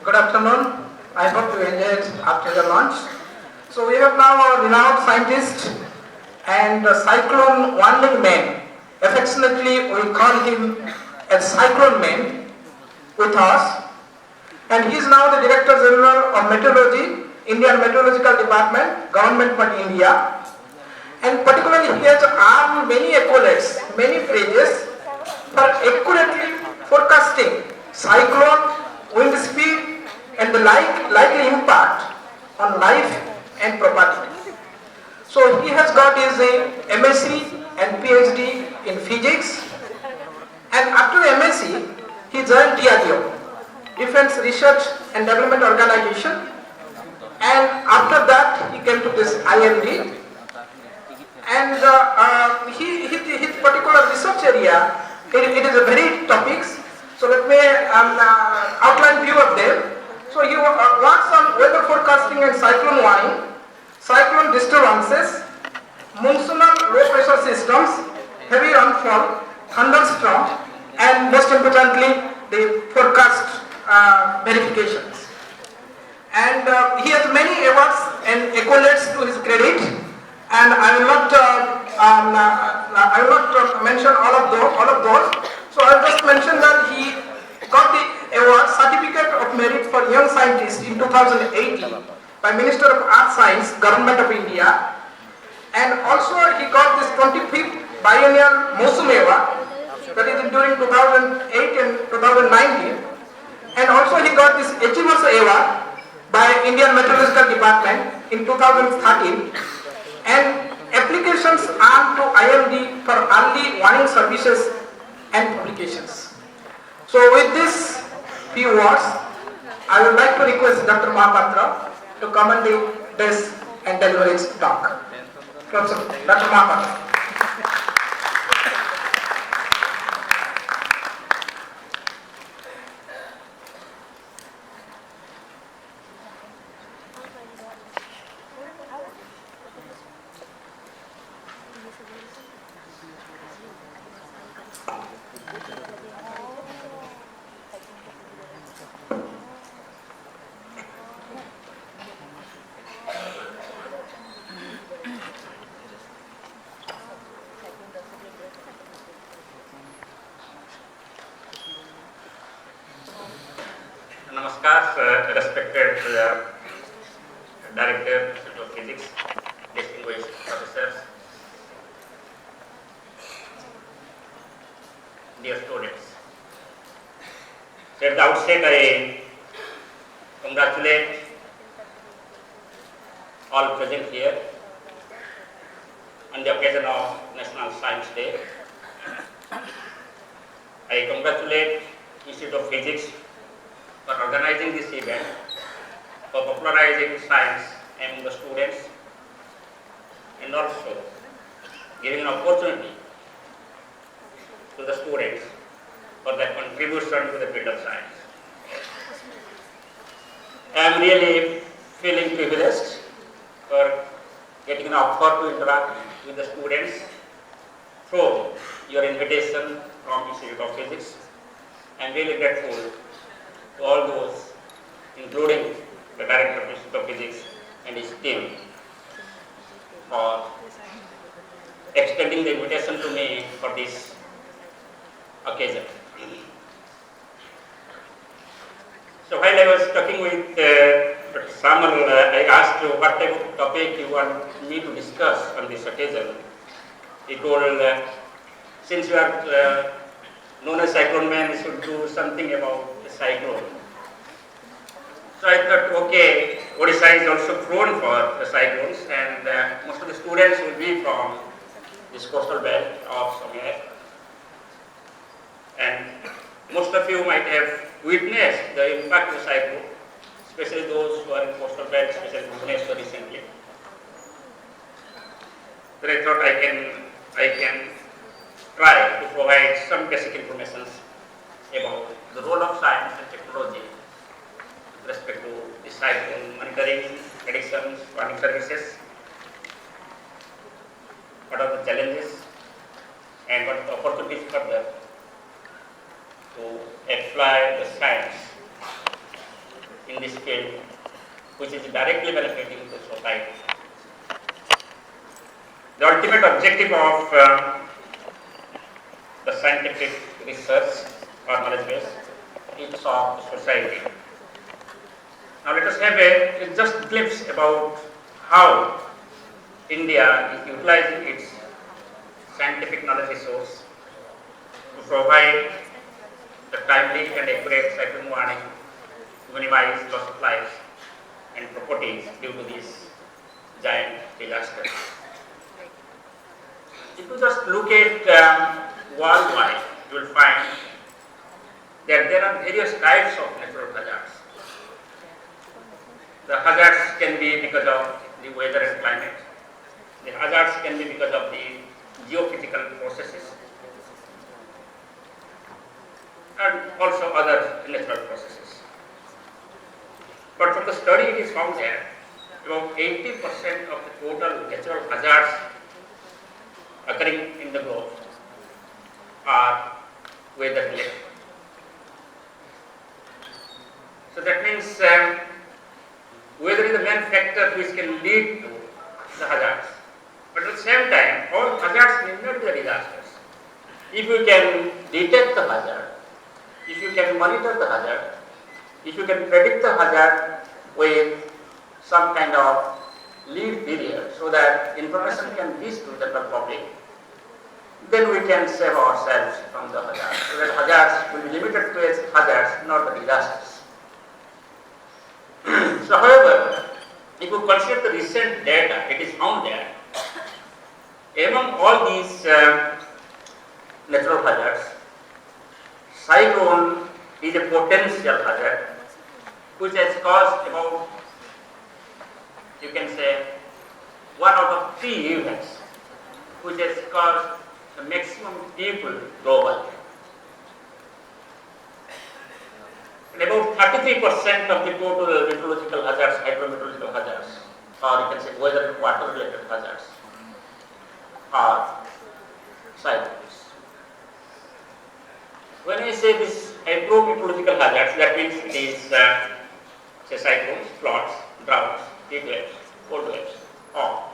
Good afternoon. I hope you enjoyed after the lunch. So we have now a renowned scientist and cyclone warning man. Affectionately, we call him a cyclone man with us. And he is now the Director General of Meteorology, Indian Meteorological Department, Government for India. And particularly he has earned many accolades, many praises for accurately forecasting cyclone, wind speed and the likely impact on life and property. So he has got his MSc and PhD in physics, and after MSc he joined DRDO, Defense Research and Development Organization, and after that he came to this IMD, and his particular research area, it is a varied topics. So let me outline few of them. So he works on weather forecasting and cyclone warning, cyclone disturbances, monsoonal low pressure systems, heavy rainfall, thunderstorm, and most importantly the forecast verifications. And he has many awards and accolades to his credit, and I will not mention all of those. So I will just mention that he got the award Certificate of Merit for Young Scientist in 2018 by Minister of Earth Science, Government of India, and also he got this 25th Biennial Mosum Award, that is during 2008 and 2019, and also he got this Achievers Award by Indian Meteorological Department in 2013, and applications earned to IMD for early warning services and publications. So with this few words, I would like to request Dr. Mahapatra to come on the desk and deliver his talk. Dr. Mahapatra. Namaskar, respected Director of Physics, distinguished professors, dear students. So at the outset, I congratulate all present here on the occasion of National Science Day. I congratulate Institute of Physics for organizing this event, for popularizing science among the students, and also giving an opportunity to the students for their contribution to the field of science. I am really feeling privileged for getting an offer to interact with the students through your invitation from Institute of Physics. I am really grateful to all those, including the Director of Institute of Physics and his team, for extending the invitation to me for this occasion. So while I was talking with Dr. Samal, I asked what type of topic you want me to discuss on this occasion. He told, since you are known as cyclone man, you should do something about the cyclone. So I thought, okay, Odisha is also prone for the cyclones, and most of the students will be from this coastal belt of somewhere. And most of you might have witnessed the impact of the cyclone, especially those who are in coastal belt, especially Bhubaneswar recently. So I thought I can try to provide some basic information about the role of science and technology with respect to the cyclone monitoring, predictions, warning services, what are the challenges and what are the opportunities further to apply the science in this field, which is directly benefiting the society. The ultimate objective of the scientific research or knowledge base is of society. Now let us have a just glimpse about how India is utilizing its scientific knowledge resource to provide the timely and accurate cyclone warning to minimize loss of lives and properties due to these giant disasters. If you just look at worldwide, you will find that there are various types of natural hazards. The hazards can be because of the weather and climate. The hazards can be because of the geophysical processes and also other natural processes. But from the study it is found that about 80% of the total natural hazards occurring in the globe are weather related. So that means weather is the main factor which can lead to the hazards. But at the same time, all hazards need not be the disasters. If you can detect the hazard, if you can monitor the hazard, if you can predict the hazard with some kind of lead period so that information can reach to the public, then we can save ourselves from the hazards. So that hazards will be limited to its hazards, not the disasters. So however, if you consider the recent data, it is found that among all these natural hazards, cyclone is a potential hazard which has caused about, you can say, 1 out of 3 events which has caused the maximum people globally. And about 33% of the total meteorological hazards, hydrometeorological hazards, or you can say weather and water related hazards, are cyclones. When I say this hydrometeorological hazards, that means it is say cyclones, floods, droughts, heat waves, cold waves, or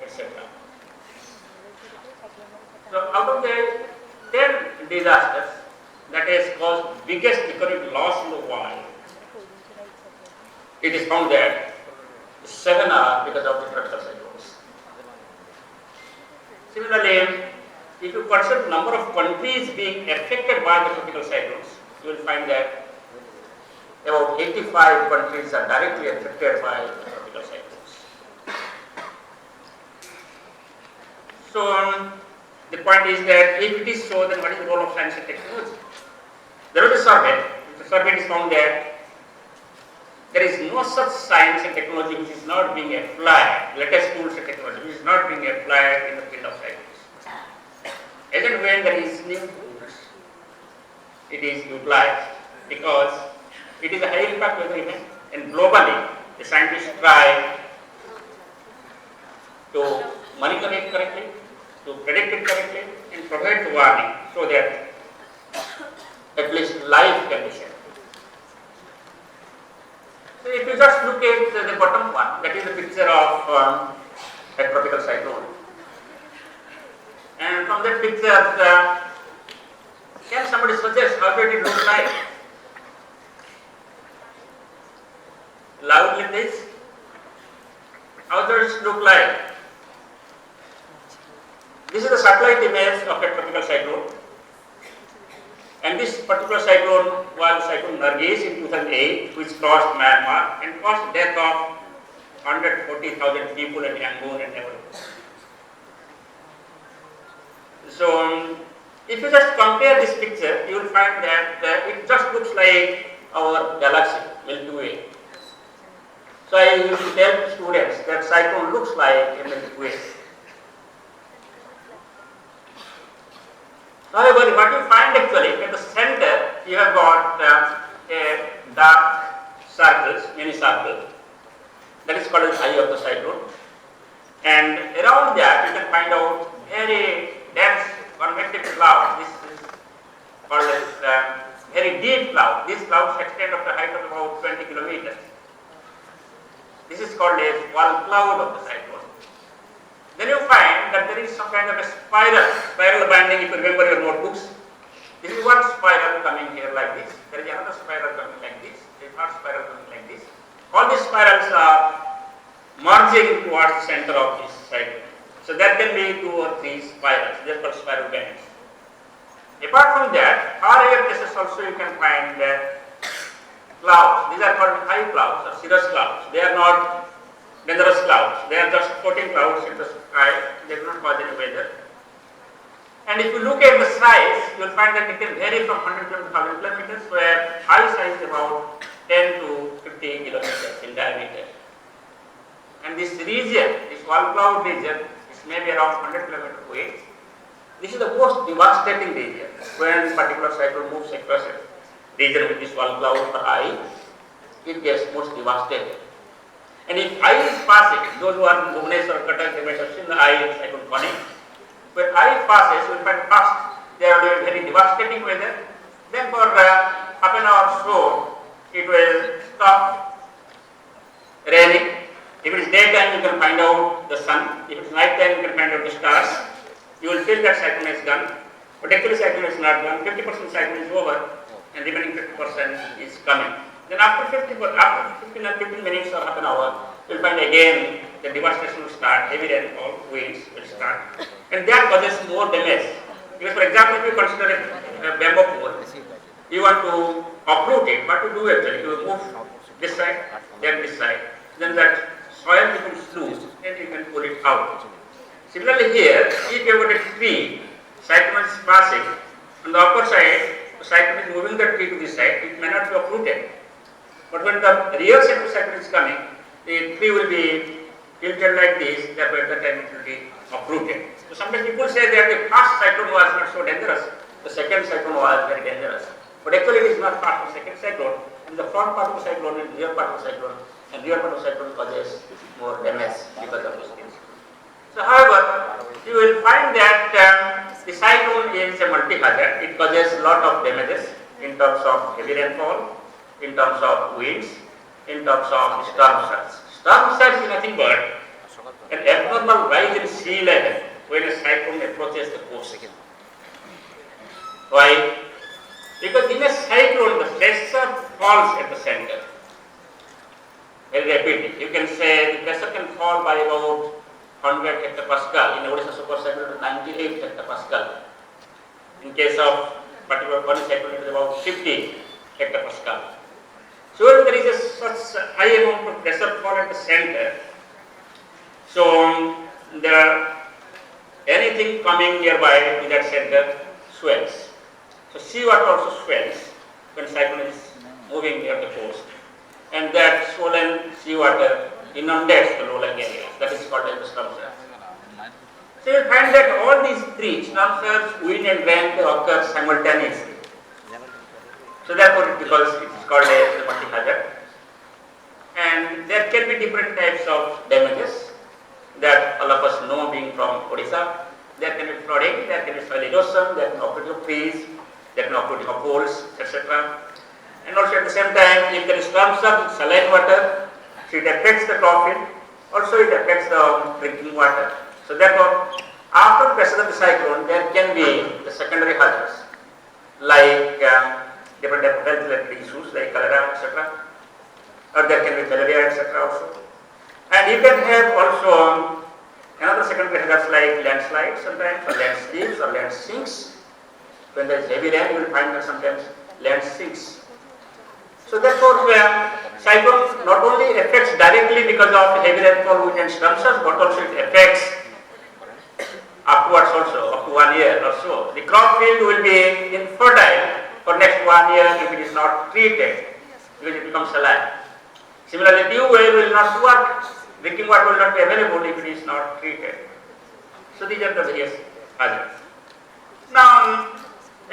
etc. So out of the 10 disasters that has caused biggest economic loss in the world, it is found that 7 are because of the tropical cyclones. Similarly, if you consider the number of countries being affected by the tropical cyclones, you will find that about 85 countries are directly affected by the tropical cyclones. So, the point is that if it is so, then what is the role of science and technology? There was a survey. The survey is found that there is no such science and technology which is not being applied, latest tools and technology which is not being applied in the field of cyclones. As and when there is new tools, it is utilized because it is a high impact weather event, and globally the scientists try to monitor it correctly, to predict it correctly, and provide the warning so that at least life can be saved. So if you just look at the bottom one, that is the picture of a tropical cyclone. And from that picture, can somebody suggest how did it look like? Loudly please. How does it look like? This is a satellite image of a tropical cyclone. And this particular cyclone was Cyclone Nargis in 2008, which crossed Myanmar and caused death of 140,000 people in Yangon and neighborhoods. So, if you just compare this picture, you will find that it just looks like our galaxy, Milky Way. So, I used to tell students that cyclone looks like a Milky Way. However, what you find actually at the center, you have got a dark circles, mini circle, that is called the eye of the cyclone. And around that, you can find out very dense convective cloud. This is called as very deep cloud. These clouds extend up to a height of about 20 kilometers. This is called a wall cloud of the cyclone. Then you find that there is some kind of a spiral banding, if you remember your notebooks. This is one spiral coming here like this. There is another spiral coming like this. There is another spiral coming like this. All these spirals are merging towards the center of this cyclone. So there can be 2 or 3 spirals. They are called spiral bands. Apart from that, far away places also you can find clouds. These are called high clouds or cirrus clouds. They are not dangerous clouds. They are just floating clouds in the sky. They do not cause any weather. And if you look at the size, you will find that it can vary from 100 to 1000 kilometers, where high size is about 10 to 50 kilometers in diameter. And this region, this wall cloud region, is maybe around 100 kilometers away. This is the most devastating region when this particular cyclone moves across a region with this wall cloud or eye. It gets most devastated. And if eye is passing, those who are in Bhubaneswar or Cuttack, they might have seen the eye cyclone coming. When eye passes, you will find first there will be very devastating weather. Then for half an hour or so, it will stop raining. If it is daytime, you can find out the sun. If it is night time, you can find out the stars. You will feel that cyclone is gone, but actually cyclone is not gone. 50% cyclone is over, and remaining 50% is coming. Then after 15 minutes or half an hour, you will find again the devastation will start. Heavy rainfall, winds will start, and that causes more damage. Because for example, if you consider a bamboo pole, you want to uproot it. What to do actually? You move this side, then this side. Then that soil becomes loose, and you can pull it out. Similarly here, if you have got a tree, cyclone is passing, on the upper side, the cyclone is moving the tree to this side, it may not be uprooted. But when the real side of the cyclone is coming, the tree will be tilted like this, therefore at that time it will be uprooted. So sometimes people say that the first cyclone was not so dangerous, the second cyclone was very dangerous. But actually it is not part of the second cyclone, and the front part of the cyclone and rear part of the cyclone, and rear part of the cyclone causes more damage because of those things. So however, you will find that the cyclone is a multi-hazard. It causes a lot of damages in terms of heavy rainfall, in terms of winds, in terms of storm surge. Storm surge is nothing but an abnormal rise in sea level when a cyclone approaches the coast. Why? Because in a cyclone, the pressure falls at the center very rapidly. You can say the pressure can fall by about 100 hectopascal. In Odisha super cyclone, 98 hectopascal. In case of particular one cyclone, it is about 50 hectopascal. So if there is such high amount of pressure fall at the center, so anything coming nearby to that center swells. So seawater also swells when cyclone is moving near the coast, and that swollen seawater inundates the lowlying areas. That is called as the storm surge. So you will find that all these three, storm surge, wind and rain, they occur simultaneously. So therefore, because it is called as a multi-hazard, and there can be different types of damages that all of us know being from Odisha. There can be flooding, there can be soil erosion, there can be uprooting of trees, there can be uprooting of poles, etc. And also at the same time, if there is storm surge, saline water, so it affects the crop field, also it affects the drinking water. So therefore, after the pressure of the cyclone, there can be the secondary hazards like different type of health-related issues like cholera, etc. Or there can be malaria, etc. also. And you can have also another secondary hazards like landslides sometimes, or land slips or land sinks. When there is heavy rain, you will find that sometimes land sinks. So therefore, cyclone not only affects directly because of heavy rainfall, wind and storm surge, but also it affects upwards also, up to 1 year or so. The crop field will be infertile for next 1 year if it is not treated, because it becomes saline. Similarly, dew well will not work, drinking water will not be available if it is not treated. So these are the various hazards. Now,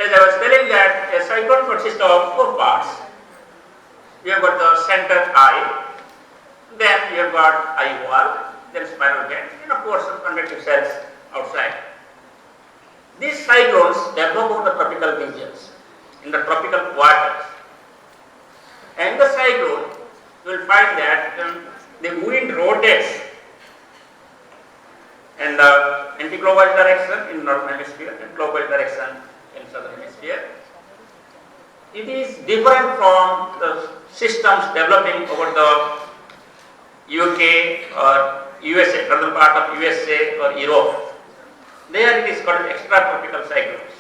as I was telling that a cyclone consists of 4 parts. You have got the center eye, then you have got eye wall, then spiral band, and of course some convective cells outside. These cyclones develop over the tropical regions. in the tropical waters. And in the cyclone, you will find that the wind rotates in the anti-clockwise direction in northern hemisphere and clockwise direction in southern hemisphere. It is different from the systems developing over the UK or USA, northern part of USA or Europe. There it is called extratropical cyclones.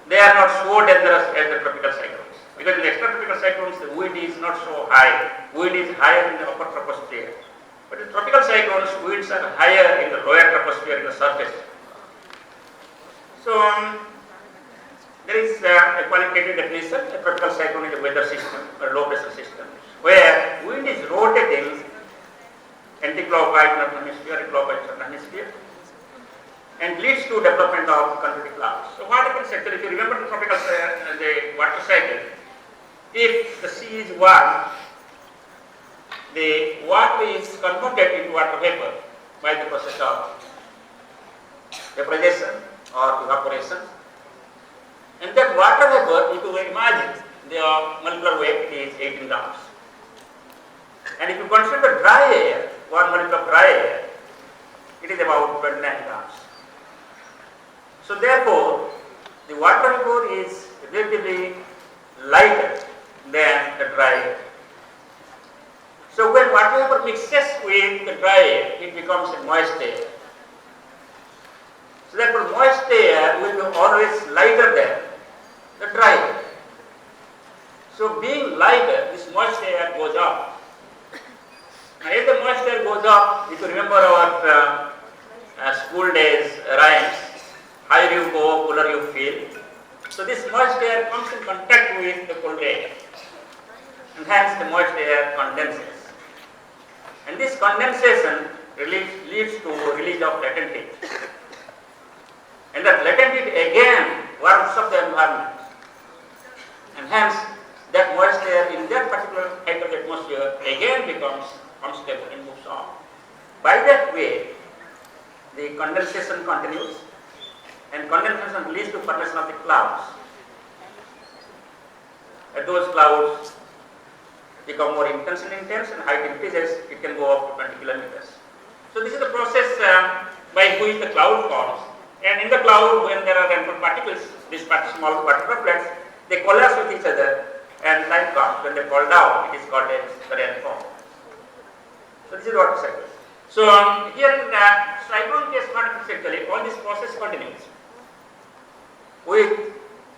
They are not so dangerous as the tropical cyclones. Because in the extratropical cyclones, the wind is not so high. Wind is higher in the upper troposphere. But in tropical cyclones, winds are higher in the lower troposphere, in the surface. So, there is a qualitative definition. A tropical cyclone is a weather system or low pressure system where wind is rotating anti-clockwise northern hemisphere and clockwise southern hemisphere and leads to development of convective clouds. So what happens actually, if you remember the tropical the water cycle, if the sea is warm, the water is converted into water vapor by the process of vaporization or evaporation. And that water vapor, if you imagine, the molecular weight is 18 grams. And if you consider dry air, one molecule of dry air, it is about 29 grams. So therefore, the water vapor is relatively lighter than the dry air. So when water vapor mixes with the dry air, it becomes a moist air. So therefore, moist air will be always lighter than the dry air. So being lighter, this moist air goes up. Now if the moist air goes up, if you remember our school days rhymes, higher you go, cooler you feel. So this moist air comes in contact with the cold air, and hence the moist air condenses. And this condensation leads to release of latent heat. And that latent heat again warms up the environment. And hence that moist air in that particular height of the atmosphere again becomes unstable and moves on. By that way, the condensation continues, and condensation leads to formation of the clouds. And those clouds become more intense and height increases, it can go up to 20 kilometers. So this is the process by which the cloud forms. And in the cloud, when there are rainfall particles, these small water droplets, they coalesce with each other, and time comes when they fall down, it is called as the rainfall. So this is water cycle. So here in the cyclone case, what happens actually, all this process continues with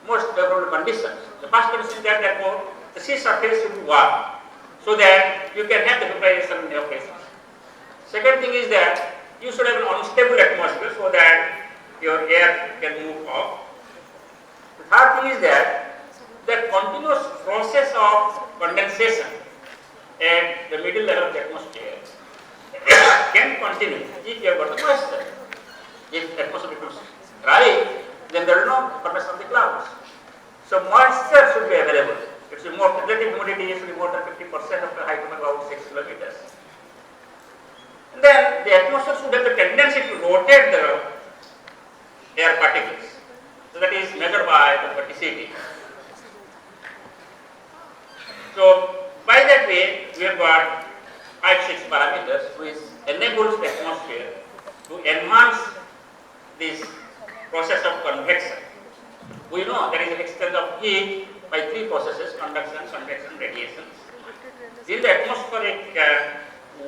most favorable conditions. The first condition is that therefore the sea surface should be warm, so that you can have the vaporization in your cases. Second thing is that you should have an unstable atmosphere so that your air can move off. The third thing is that the continuous process of condensation at the middle level of the atmosphere can continue if you have got the moisture. If the atmosphere becomes dry, then there is no formation of the clouds. So moisture should be available. It should be more, relative humidity should be more than 50% of the height of about 6 kilometers. And then the atmosphere should have the tendency to rotate the air particles. So that is measured by the verticity. So by that way, we have got 5-6 parameters which enables the atmosphere to enhance this process of convection. We know there is an exchange of heat by 3 processes: conduction, convection, radiation. In the atmospheric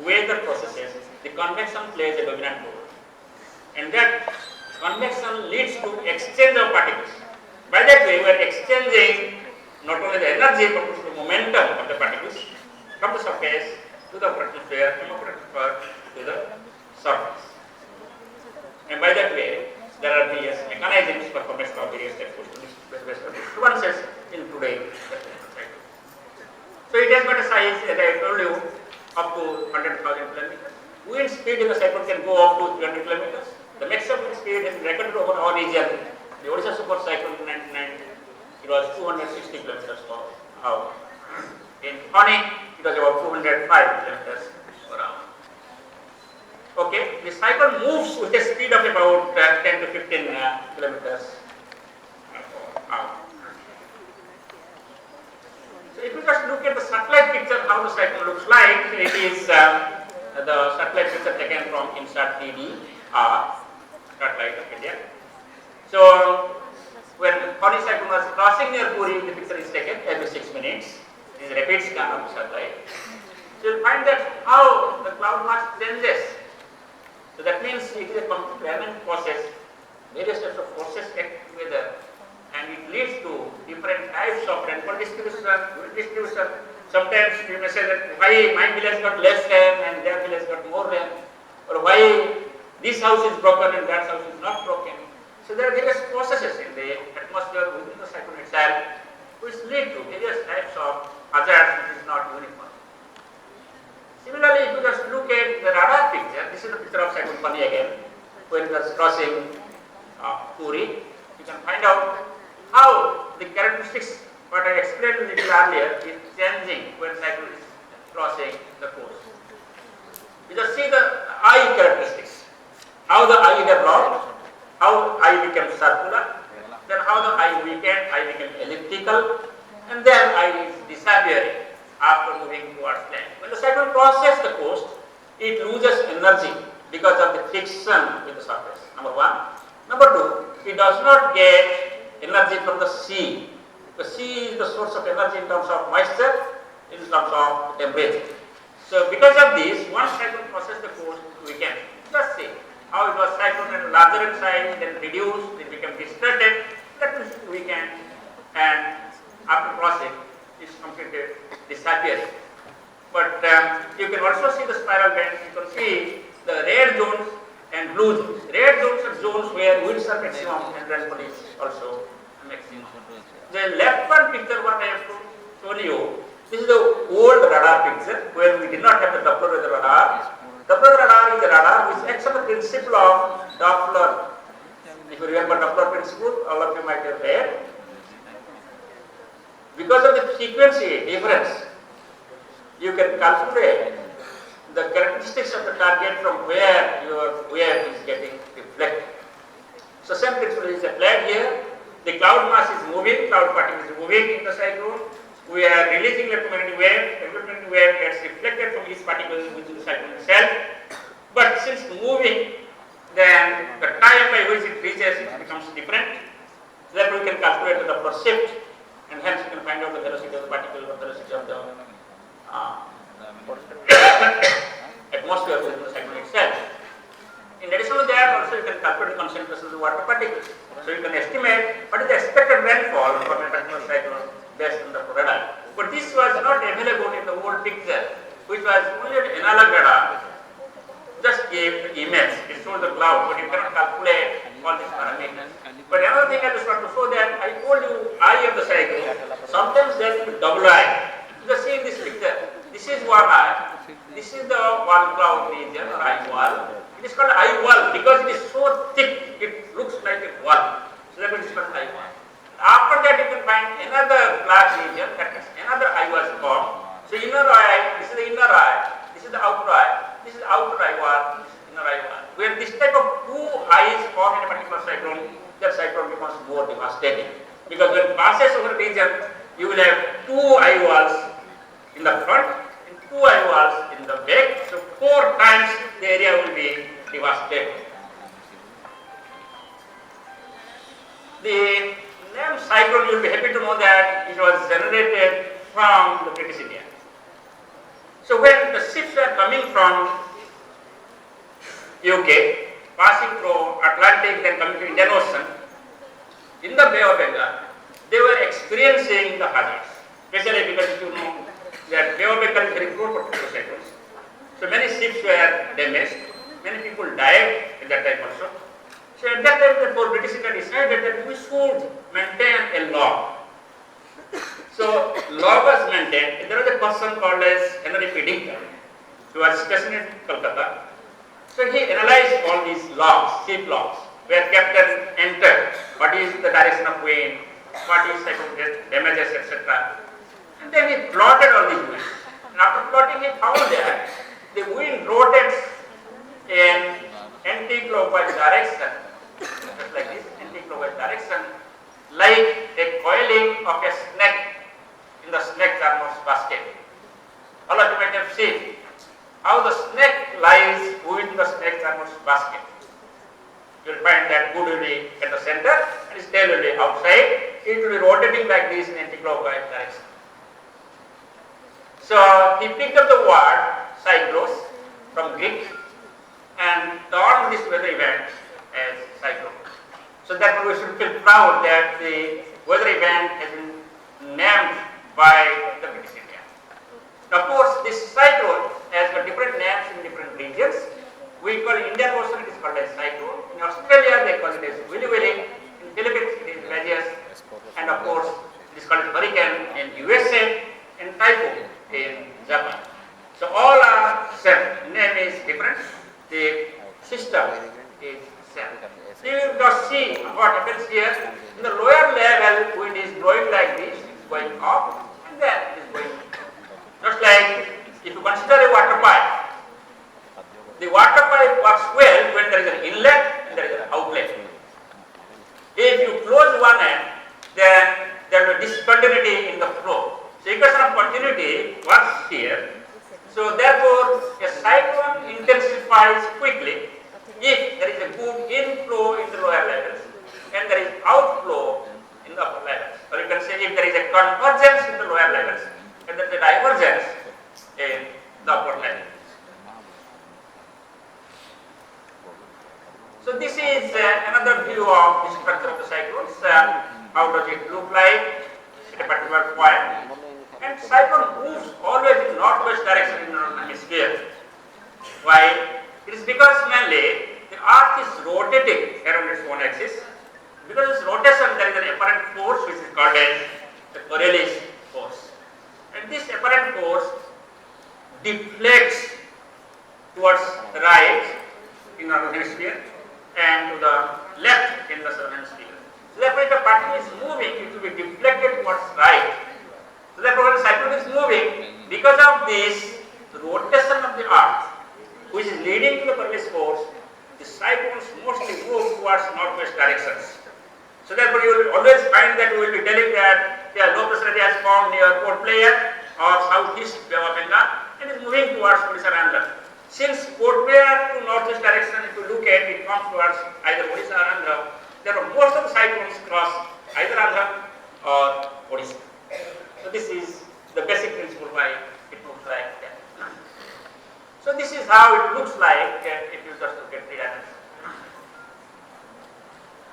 weather processes, the convection plays a dominant role, and that convection leads to exchange of particles. By that way, we are exchanging not only the energy but also the momentum of the particles from the surface to the upper atmosphere, from upper atmosphere to the surface. And by that way, there are various mechanisms for formation of various influences in today's cycle. So it has got a size, as I told you, up to 100,000 kilometers. Wind speed in the cycle can go up to 300 kilometers. The maximum wind speed has been recorded over our region. The Odisha super cyclone in 1990, it was 260 kilometers per hour. In Thane, it was about 205 kilometers per hour. Okay, the cycle moves with a speed of about 10 to 15 kilometers per hour. So if you just look at the satellite picture, how the cyclone looks like, it is the satellite picture taken from INSAT 3D satellite of India. So when Fani cyclone was crossing near Puri, the picture is taken every 6 minutes. It is a rapid scan of the satellite. So you will find that how the cloud mass changes. So that means it is a complete learning process. Various types of forces act together, and it leads to different types of rainfall distribution, wind distribution. Sometimes you may say that why my village got less rain and their village got more rain, or why this house is broken and that house is not broken. So there are various processes in the atmosphere within the cyclone itself which lead to various types of hazards which is not uniform. Similarly, if you just look at the radar picture, this is the picture of cyclone Fani again, when it was crossing Puri, you can find out how the characteristics what I explained a little earlier is changing when cyclone is crossing the coast. You just see the eye characteristics, how the eye developed, how eye became circular, then how the eye weakened, eye became elliptical, and then eye is disappearing after moving towards land. When the cyclone crosses the coast, it loses energy because of the friction with the surface, number one. Number two, it does not get energy from the sea. The sea is the source of energy in terms of moisture, in terms of temperature. So because of this, once cyclone crosses the coast, we can just see how it was cyclone and larger in size, then reduced, it became distorted, that means weakened, and after crossing, it's completely disappearing. But you can also see the spiral bands. You can see the red zones and blue zones. Red zones are zones where winds are maximum and rainfall is also maximum. The left one picture what I have shown you, this is the old radar picture where we did not have the Doppler weather radar. Doppler radar is a radar which acts on the principle of Doppler. If you remember Doppler principle, all of you might have heard. Because of the frequency difference, you can calculate the characteristics of the target from where your wave is getting reflected. So same principle is applied here. The cloud mass is moving, cloud particle is moving in the cyclone. We are releasing electromagnetic wave. Electromagnetic wave gets reflected from each particle within the cyclone itself. But since moving, then the time by which it reaches it becomes different. So that we can calculate the Doppler shift, and hence you can find out the velocity of the particle or velocity of the atmosphere within the cyclone itself. In addition to that, also you can calculate the concentration of the water particles. So you can estimate what is the expected rainfall from a particular cyclone based on the radar. But this was not available in the old picture, which was only an analog radar. Just gave the image, it shows the cloud, but you cannot calculate all these parameters. But another thing I just want to show that I told you eye of the cyclone. Sometimes there will be double eye. Just see in this picture. This is one eye. This is the one cloud region or eye wall. It is called eye wall because it is so thick, it looks like a wall. So that means it is called eye wall. After that you can find another black region, that means another eye was formed. So inner eye, this is the inner eye, this is the outer eye, this is the outer eye wall, this is the inner eye wall. When this type of two eyes form in a particular cyclone, that cyclone becomes more devastating. Because when it passes over a region, you will have two eye walls in the front and two eye walls in the back. So 4 times the area will be devastated. The name cyclone, you will be happy to know that it was generated from the British India. So when the ships were coming from UK, passing through Atlantic, then coming to Indian Ocean, in the Bay of Bengal, they were experiencing the hazards. Especially because you know that Bay of Bengal is very poor for cyclones. So many ships were damaged, many people died at that time also. So at that time, therefore, British India decided that we should maintain a law. So law was maintained. There was a person called as Henry Piddington, who was stationed in Calcutta. So he analyzed all these laws, ship laws, where captain entered what is the direction of wind, what is cyclone damages, etc. And then he plotted all these winds. And after plotting, he found that the wind rotates in anti-clockwise direction, just like this, anti-clockwise direction, like a coiling of a snake in in the snake thermos basket. All of you might have seen how the snake lies within the snake thermos basket. You will find that good will be at the center and its tail will be outside. It will be rotating like this in anti-clockwise direction. So he picked up the word cyclos from Greek and turned this weather event as cyclone. So therefore we should feel proud that the weather event has been named by the British India. Now, of course, this cyclone has got different names in different regions. We call it Indian Ocean, it is called as cyclone. In Australia, they call it as Willy Willy. In Philippines, it is Radius. And of course, it is called hurricane in USA and typhoon in Japan. So all are same. Name is different. The system is same. So you will just see what happens here. In the lower level, wind is blowing like this, it is going up, and then it is going down. Just like if you consider a water pipe, the water pipe works well when there is an inlet and there is an outlet. If you close one end, then there will be discontinuity in the flow. So equation of continuity works here. So therefore, a cyclone intensifies quickly if there is a good inflow in the lower levels and there is outflow in the upper levels. Or you can say if there is a convergence in the lower levels and there is a divergence in the upper levels. So this is another view of the structure of the cyclones. How does it look like at a particular point? And cyclone moves always in northwest direction in our hemisphere. Why? It is because mainly the Earth is rotating around its own axis. Because of this rotation, there is an apparent force which is called as the Coriolis force. And this apparent force deflects towards the right in our hemisphere and to the left in the southern hemisphere. So therefore, if a particle is moving, it will be deflected towards right. So therefore, when the cyclone is moving, because of this rotation of the Earth, which is leading to the Coriolis force, the cyclones mostly move towards northwest directions. So therefore, you will always find that we will be telling that the low pressure area is formed near Port Blair or southeast Bay of Bengal and is moving towards Odisha and Andhra. Since Port Blair to northwest direction, if you look at it, comes towards either Odisha or Andhra, therefore most of the cyclones cross either Andhra or Odisha. So this is the basic principle why it looks like that. So this is how it looks like if you just look at 3 dimensions.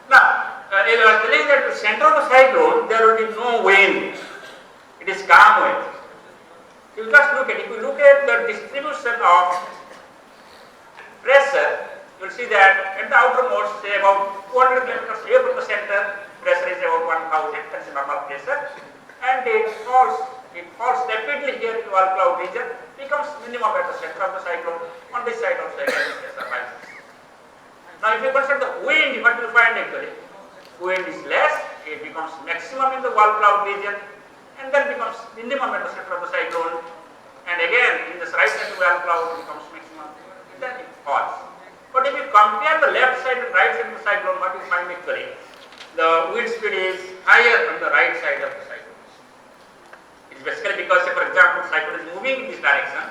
Now, I was telling that at the center of the cyclone, there will be no wind. It is calm wind. If you just look at, if you look at the distribution of pressure, you will see that at the outermost, say about 200 kilometers away from the center, pressure is about 1000, that's the normal pressure, and it falls rapidly here to wall cloud region, becomes minimum at the center of the cyclone. On this side of the cyclone, pressure rises. Now, if you consider the wind, what you find actually, wind is less, it becomes maximum in the wall cloud region, and then becomes minimum at the center of the cyclone, and again in this right side of the wall cloud becomes maximum, then it falls. But if you compare the left side and right side of the cyclone, what you find actually, the wind speed is higher on the right side of the cyclone. It's basically because, say, for example, the cyclone is moving in these directions,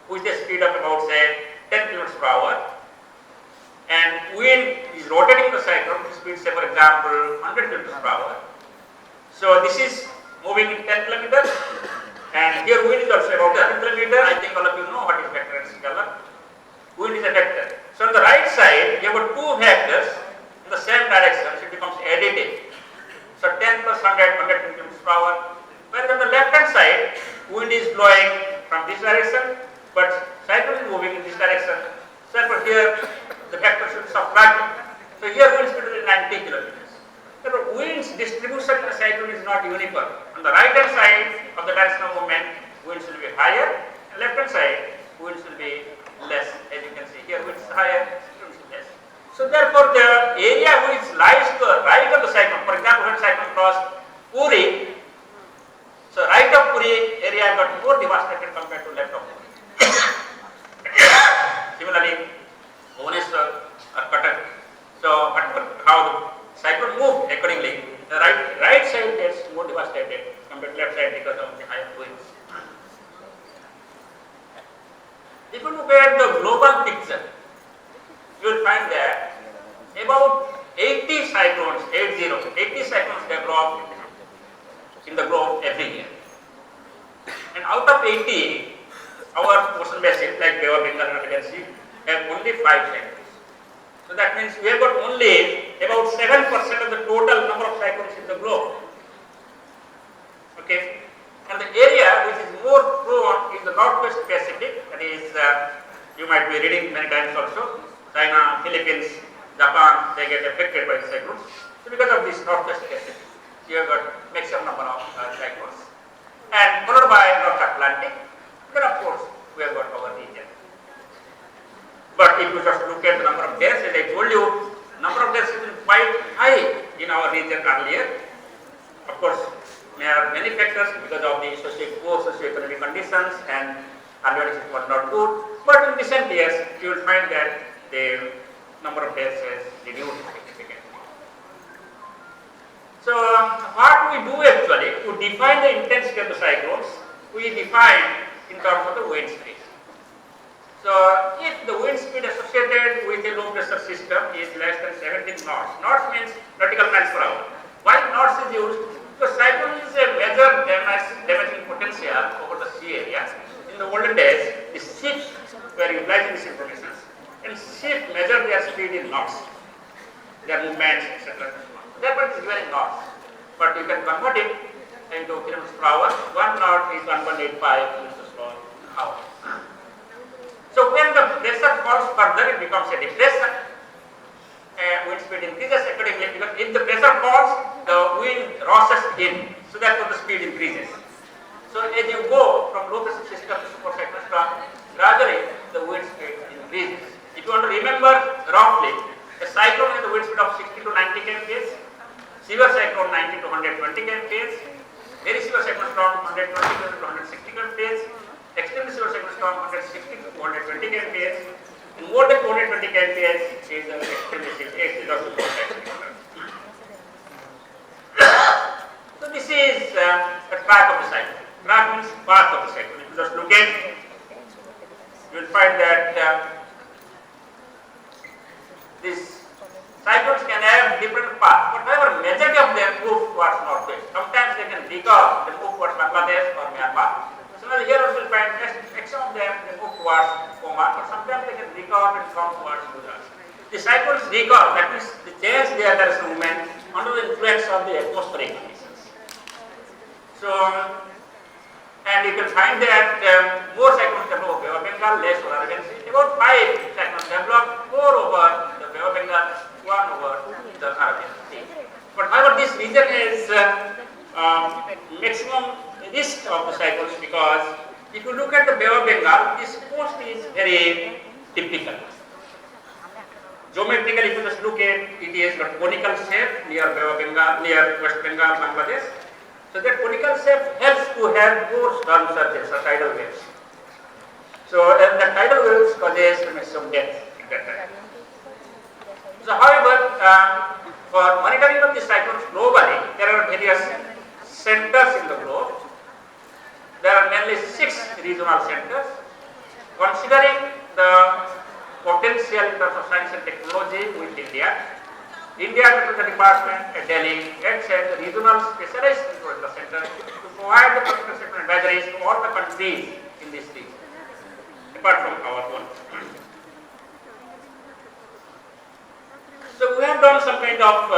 with a speed of about, say, 10 km per hour, and wind is rotating the cyclone with speed, say, for example, 100 km per hour. So this is moving in 10 kilometers, and here wind is also about 10 kilometers. I think all of you know what is vector and scalar. Wind is a vector. So on the right side, you have got 2 vectors in the same direction, so it becomes additive. So 10 plus 100, 100 km per hour. Whereas on the left hand side, wind is blowing from this direction, but cyclone is moving in this direction. So therefore here, the vector should subtract. So here wind speed is 90 kilometers. Therefore, wind's distribution in the cyclone is not uniform. On the right hand side of the direction of movement, winds will be higher, and left hand side, winds will be less. As you can see here, winds are higher, winds are less. So therefore, the area which lies to the right of the cyclone, for example, when cyclone crossed Puri, so right of Puri area got more devastated compared to left of Puri. Similarly, Bhubaneswar or Cuttack. So how the cyclone moved accordingly, the right side gets more devastated compared to left side because of the high winds. If you look at the global picture, you will find that about 80 cyclones, 80 cyclones develop in the globe every year. And out of 80, our ocean basin, like Bay of Bengal and Arabian Sea, have only 5 cyclones. So that means we have got only about 7% of the total number of cyclones in the globe. Okay, and the area which is more prone is the Northwest Pacific. That is, you might be reading many times also. China, Philippines, Japan, they get affected by the cyclones. So because of this Northwest Pacific, you have got maximum number of cyclones. And followed by North Atlantic, then of course we have got our region. But if you just look at the number of deaths, as I told you, number of deaths has been quite high in our region earlier. Of course, there are many factors because of the poor socio-economic conditions and earlier it was not good. But in recent years, you will find that the number of deaths has reduced significantly. So, what we do actually to define the intensity of the cyclones, we define in terms of the wind speed. So, if the wind speed associated with a low pressure system is less than 17 knots, knots means nautical miles per hour. Why knots is used? Because cyclone is a major damaging potential over the sea area. In the olden days, the ships were utilizing this information and ships measure their speed in knots, their movements, etc. Therefore, it is given in knots. But you can convert it into kilometers per hour. 1 knot is 1.85 kilometers per hour. So when the pressure falls further, it becomes a depression. Wind speed increases accordingly because if the pressure falls, the wind rushes in. So therefore the speed increases. So as you go from low pressure system to supercyclone storm, gradually the wind speed increases. If you want to remember roughly, a cyclone has a wind speed of 60 to 90 kmph, severe cyclone 90 to 120 kmph, very severe cyclone storm 120 to 160 kmph, extremely severe cyclone storm 160 to 220 kmph, and more than 220 kmph is extremely severe, is also more cyclone. So this is the track of the cyclone. Track means path of the cyclone. If you just look at, you will find that these cyclones can have different paths, but however, majority of them move towards northwest. Sometimes they can recur, they move towards Bangladesh or Myanmar. Similarly, here also you will find maximum of them they move towards Oman, but sometimes they can recur and come towards Gujarat. The cyclones recur, that means they change their direction movement under the influence of the atmospheric conditions. So, and you can find that more cyclones develop over Bay of Bengal, less over Arabian Sea. About 5 cyclones develop, 4 over the Bay of Bengal, 1 over the Arabian Sea. But however, this region is maximum risk of the cyclones because if you look at the Bay of Bengal, this coast is very typical. Geometrically, if you just look at it is a conical shape near Bay of Bengal, near West Bengal, Bangladesh. So that conical shape helps to have more storm surges or tidal waves. So and the tidal waves causes maximum death at that time. So however, for monitoring of the cyclones globally, there are various centers in the globe. There are mainly 6 regional centers. Considering the potential in terms of science and technology with India, India Meteorological Department at Delhi had set the regional specialized meteorological center to provide the conservation advisories to all the countries in this region, apart from our own. So we have done some kind of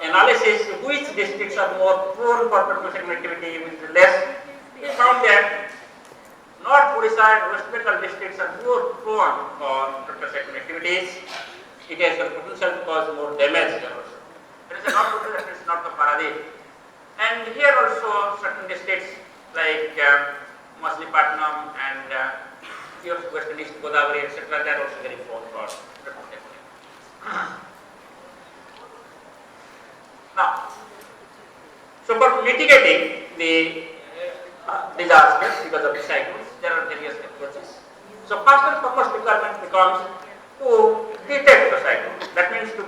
analysis which districts are more prone for perturbation activity, which is less. We found that North Odisha and West Bengal districts are more prone for perturbation activities. It has the potential to cause more damage there also. There is a North Odisha, that is not the Paradip. And here also certain districts like Machilipatnam and Western East Godavari, etc., they are also very prone for perturbation. Now, so for mitigating the disasters because of the cyclones, there are various approaches. So first and foremost requirement becomes to detect the cyclone. That means to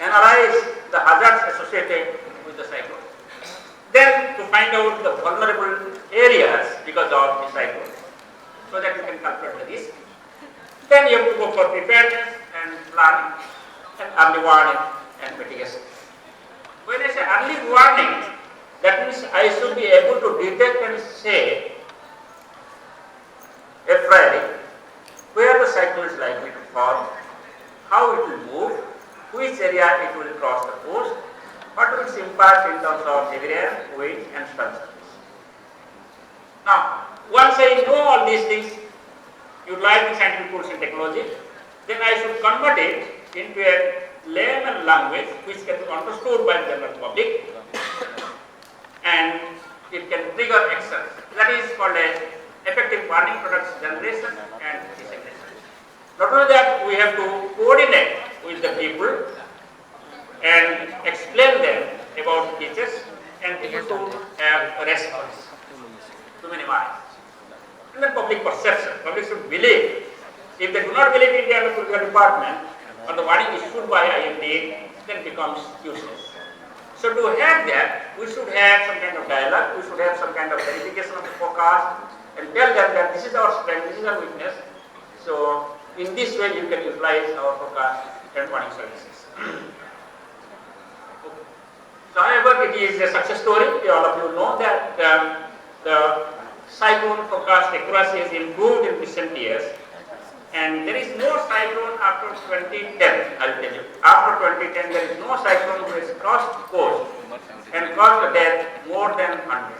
analyze the hazards associated with the cyclone. Then to find out the vulnerable areas because of the cyclone, so that you can calculate the risk. Then you have to go for preparedness and planning and early warning and mitigation. When I say early warning, that means I should be able to detect and say a priori where the cyclone is likely to fall, how it will move, which area it will cross the coast, what will its impact in terms of heavy rain, wind and storm surges. Now, once I know all these things, utilizing scientific tools and technology, then I should convert it into a layman language which can be understood by the general public and it can trigger actions. That is called a effective warning products generation and dissemination. Not only that, we have to coordinate with the people and explain them about features and people to have a response to minimize. And then public perception. Public should believe. If they do not believe in the agricultural department or the warning issued by IMD, then becomes useless. So to have that, we should have some kind of dialogue, we should have some kind of verification of the forecast and tell them that this is our strength, this is our weakness. So in this way you can utilize our forecast and warning services. So however, it is a success story. All of you know that the cyclone forecast accuracy has improved in recent years. And there is no cyclone after 2010, I will tell you. After 2010, there is no cyclone who has crossed the coast and caused a death more than 100.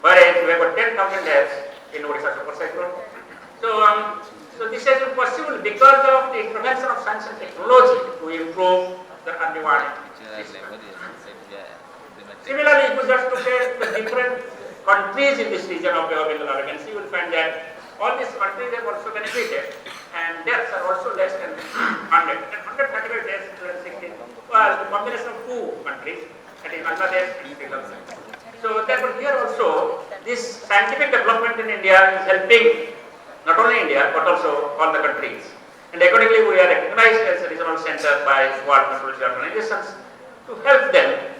Whereas we have got 10,000 deaths in Odisha super cyclone. So this has been possible because of the intervention of science and technology to improve the early warning system. Similarly, if you just look at the different countries in this region of Bay of Bengal Hurricane, you will find that all these countries have also benefited and deaths are also less than 100. And 135 deaths in 2016 was the combination of two countries, that is Bangladesh and Sri Lanka. So therefore here also this scientific development in India is helping not only India but also all the countries. And accordingly we are recognized as a regional center by World Meteorology organizations to help them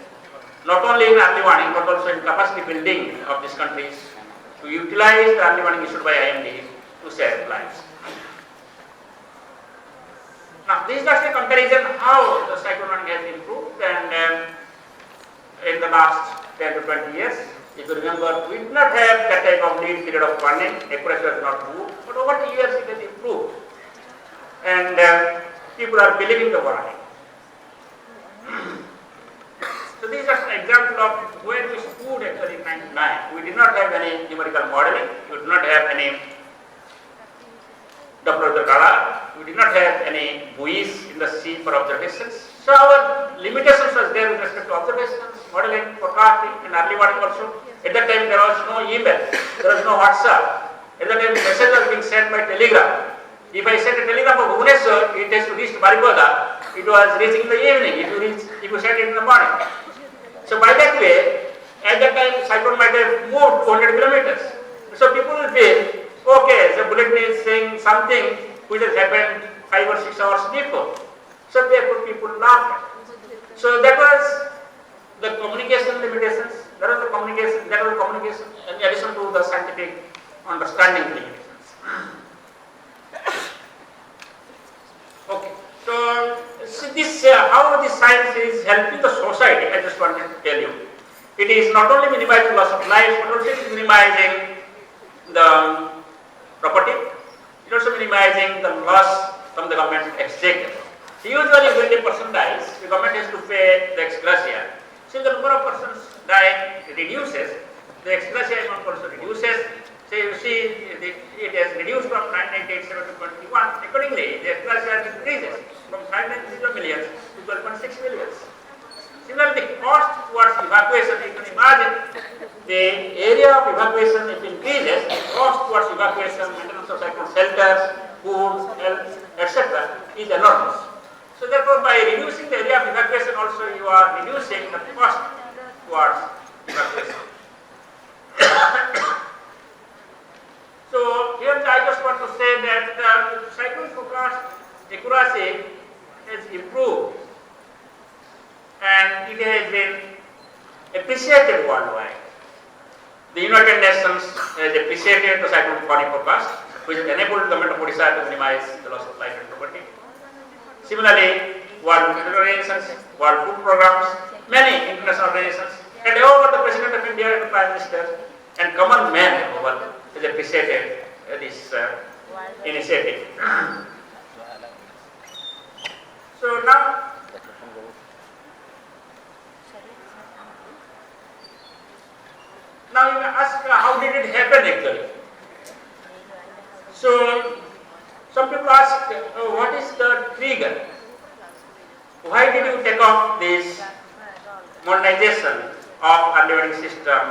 not only in early warning but also in capacity building of these countries to utilize the early warning issued by IMD to save lives. Now, this is just a comparison how the cyclone warning has improved and in the last 10 to 20 years. If you remember, we did not have that type of lead period of warning, accuracy was not good, but over the years it has improved. And people are believing the warning. So this is just an example of where we stood actually in 1999. We did not have any numerical modeling, we did not have any Doppler radar, we did not have any buoys in the sea for observations. So our limitations was there with respect to observations, modeling, forecasting and early warning also. At that time there was no email, there was no WhatsApp. At that time message was being sent by telegram. If I sent a telegram from Bhubaneswar, it has to reach Baripada. It was reaching in the evening, if you sent it in the morning. So by that way, at that time cyclone might have moved 200 kilometers. So people will feel, okay, the bulletin is saying something which has happened 5 or 6 hours before. So therefore people laughed. So that was the communication limitations, that was the communication in addition to the scientific understanding limitations. Okay, so this how this science is helping the society, I just wanted to tell you. It is not only minimizing loss of life, but also it is minimizing the property, it is also minimizing the loss from the government exchequer. So usually when a person dies, the government has to pay the ex gratia. So the number of persons dying reduces, the ex gratia amount also reduces. So you see it has reduced from 9.87 to 21. Accordingly, the ex gratia increases from 5.90 million to 12.6 million. Similarly, the cost towards evacuation, you can imagine the area of evacuation if increases, the cost towards evacuation, maintenance of cycle shelters, food, health, etc. is enormous. So therefore, by reducing the area of evacuation also you are reducing the cost towards evacuation. So here I just want to say that cyclone forecast accuracy has improved and it has been appreciated worldwide. The United Nations has appreciated the cyclone warning forecast, which enabled the government of Odisha to minimize the loss of life and property. Similarly, World Food Organizations, World Food Programs, many international organizations, and over the President of India and the Prime Minister and common man has appreciated this initiative. So now you may ask, how did it happen actually? So some people ask, what is the trigger? Why did you take off this modernization of early warning system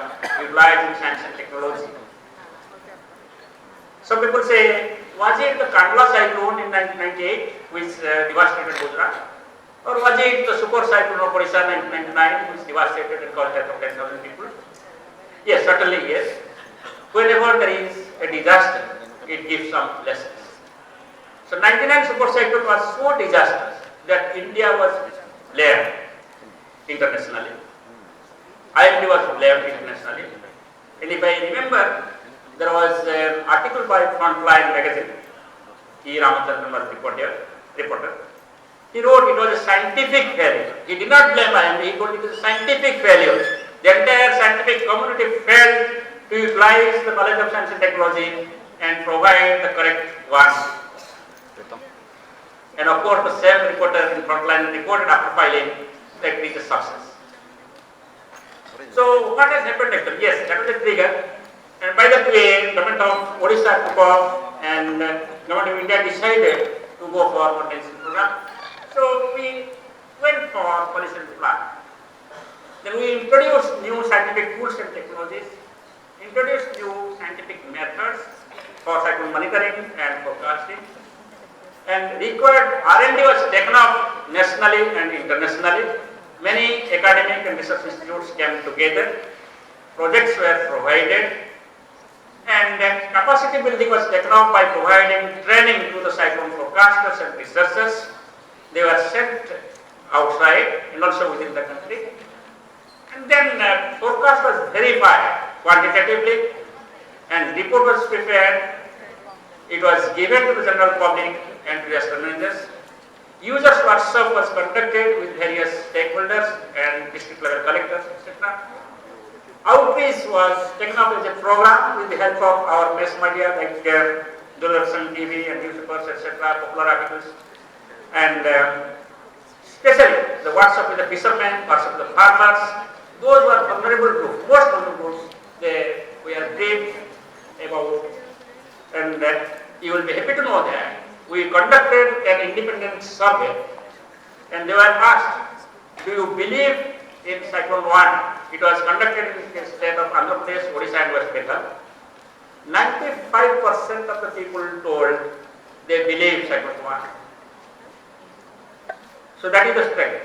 utilizing science and technology? Some people say, was it the Kandla cyclone in 1998 which devastated Gujarat? Or was it the super cyclone of Odisha in 1999 which devastated and caused death of 10,000 people? Yes, certainly yes. Whenever there is a disaster, it gives some lessons. So 99 super cyclone was so disastrous that India was blamed internationally. IMD was blamed internationally. And if I remember, there was an article by Frontline magazine, E. Ramachandran was reporter. He wrote it was a scientific failure. He did not blame IMD, he told it was a scientific failure. The entire scientific community failed to utilize the knowledge of science and technology and provide the correct warning. And of course, the same reporter in Frontline reported after filing that it is a success. So what has happened actually? Yes, that was a trigger. And by that way, government of Odisha took off and government of India decided to go for modernization program. So we went for policy plan. Then we introduced new scientific tools and technologies, introduced new scientific methods for cyclone monitoring and forecasting, and required R&D was taken up nationally and internationally. Many academic and research institutes came together, projects were provided, and capacity building was taken up by providing training to the cyclone forecasters and researchers. They were sent outside and also within the country. And then forecast was verified quantitatively and report was prepared. It was given to the general public and to the astronomers. Users workshop was conducted with various stakeholders and district level collectors, etc. Outreach was taken up as a program with the help of our mass media like Doordarshan TV and newspapers, etc., popular articles, and especially the workshop with the fishermen, workshop with the farmers. Those were vulnerable groups, most vulnerable groups. They were briefed about, and you will be happy to know that we conducted an independent survey, and they were asked, do you believe in Cyclone 1? It was conducted in the state of Andhra Pradesh, Odisha and West Bengal. 95% of the people told they believe Cyclone 1. So that is the strength.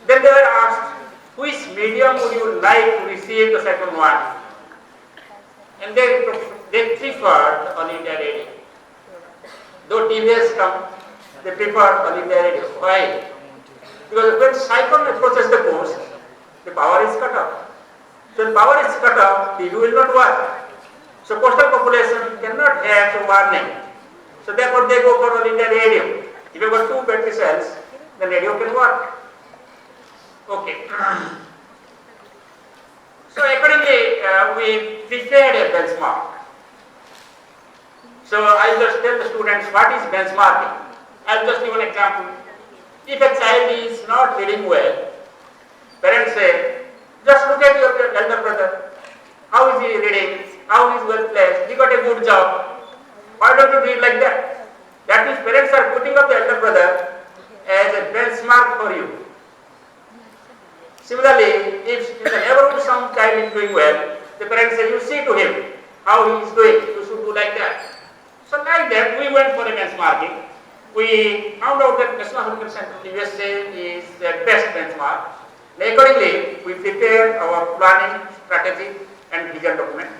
Then they were asked, which medium would you like to receive the Cyclone 1? And they preferred All India Radio. Though TVS come, they preferred All India Radio. Why? Because when cyclone approaches the coast, the power is cut off. So when power is cut off, TV will not work. So coastal population cannot have the warning. So therefore they go for All India Radio. If you have 2 battery cells, the radio can work. Okay. So accordingly, we prepared a benchmark. So I'll just tell the students what is benchmarking. I'll just give an example. If a child is not reading well, parents say, just look at your elder brother. How is he reading? How is well placed? He got a good job. Why don't you read like that? That means parents are putting up the elder brother as a benchmark for you. Similarly, if in the neighborhood some child is doing well, the parents say, you see to him how he is doing. You should do like that. So like that, we went for a benchmarking. We found out that National Hurricane Center in the USA is the best benchmark. And accordingly, we prepared our planning, strategy and vision document.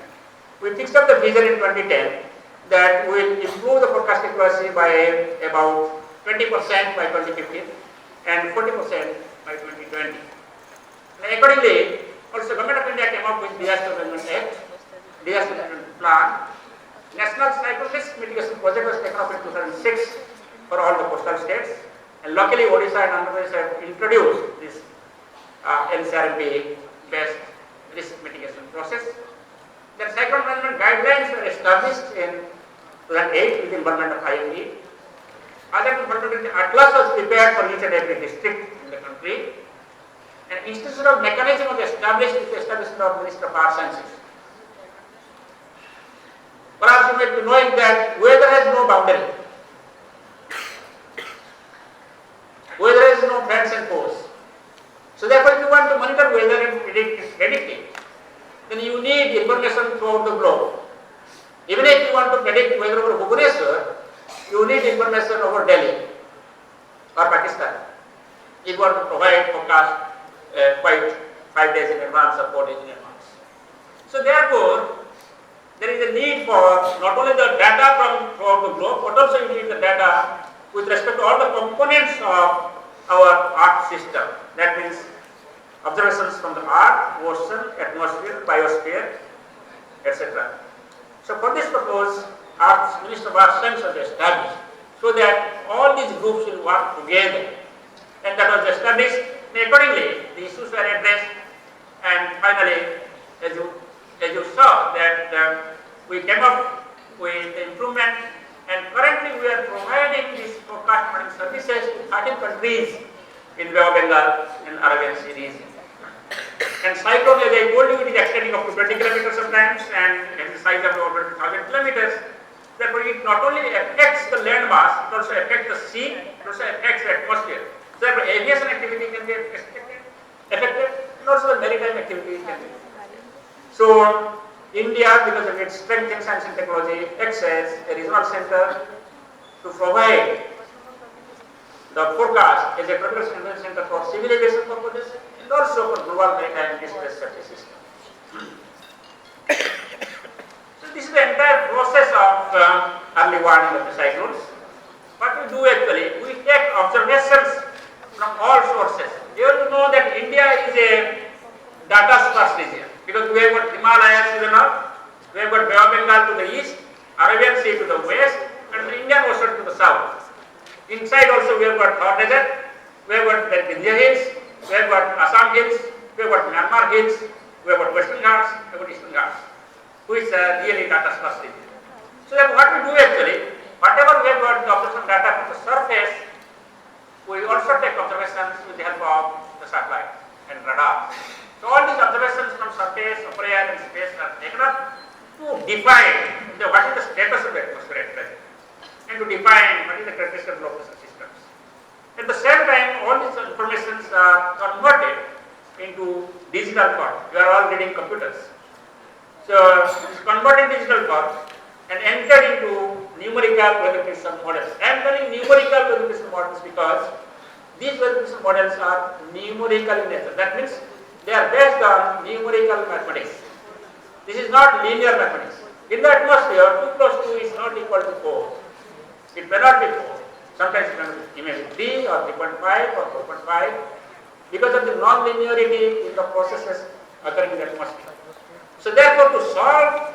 We fixed up the vision in 2010 that we will improve the forecast accuracy by about 20% by 2015 and 40% by 2020. And accordingly, Also, Government of India came up with Disaster Management Act, Disaster Management Plan. National Cyclone Risk Mitigation Project was taken up in 2006 for all the coastal states, and luckily Odisha and Andhra Pradesh have introduced this NCRMP based risk mitigation process. Then cyclone management guidelines were established in 2008 with the involvement of IMD. Other than atlas was prepared for each and every district in the country. An institutional mechanism was established with the establishment of Minister of Earth Sciences. Perhaps you might be knowing that weather has no boundary. Weather has no friends and foes. So therefore, if you want to monitor weather and predict it, then you need information throughout the globe. Even if you want to predict weather over Bhubaneswar, you need information over Delhi or Pakistan. If you want to provide forecast quite 5 days in advance or 4 days in advance. So therefore, there is a need for not only the data from throughout the globe, but also you need the data with respect to all the components of our Earth system. That means observations from the Earth, ocean, atmosphere, biosphere, etc. So for this purpose, Earth's Minister of Earth Science was established so that all these groups will work together, and that was established. Accordingly, the issues were addressed, and finally, as you saw, that we came up with improvement, and currently we are providing these forecast monitoring services to 13 countries in Bay of Bengal and Arabian Sea region. And cyclone, as I told you, it is extending up to 20 kilometers sometimes and has the size of over 1,000 kilometers. Therefore, it not only affects the land mass, it also affects the sea, it also affects the atmosphere. So therefore, aviation activity can be affected, and also the maritime activity can be affected. So India, because of its strength in science and technology, acts as a regional center to provide the forecast as a critical center for civil aviation purposes and also for global maritime distress survey system. So this is the entire process of early warning of the cyclones. What we do actually, we take observations from all sources. You have to know that India is a data sparse region because we have got Himalayas to the north, we have got Bay of Bengal to the east, Arabian Sea to the west, and the Indian Ocean to the south. Inside also we have got Thar Desert, we have got the Vindhya Hills, we have got Assam Hills, we have got Myanmar Hills, we have got Western Ghats, we have got Eastern Ghats, which are really data sparse region. So that what we do actually, whatever we have got the observation data from the surface, we also take observations with the help of the satellite and radar. So all these observations from surface, upper air and space are taken up to define what is the status of the atmosphere at present and to define what is the characteristic of local systems. At the same time, all these informations are converted into digital form. You are all reading computers. So it's converted in digital form and entered into numerical weather prediction models. I am telling numerical weather prediction models because these weather prediction models are numerical in nature. That means they are based on numerical mathematics. This is not linear mathematics. In the atmosphere, 2 plus 2 is not equal to 4. It may not be 4. Sometimes it may be 3 or 3.5 or 4.5 because of the non-linearity in the processes occurring in the atmosphere. So therefore, to solve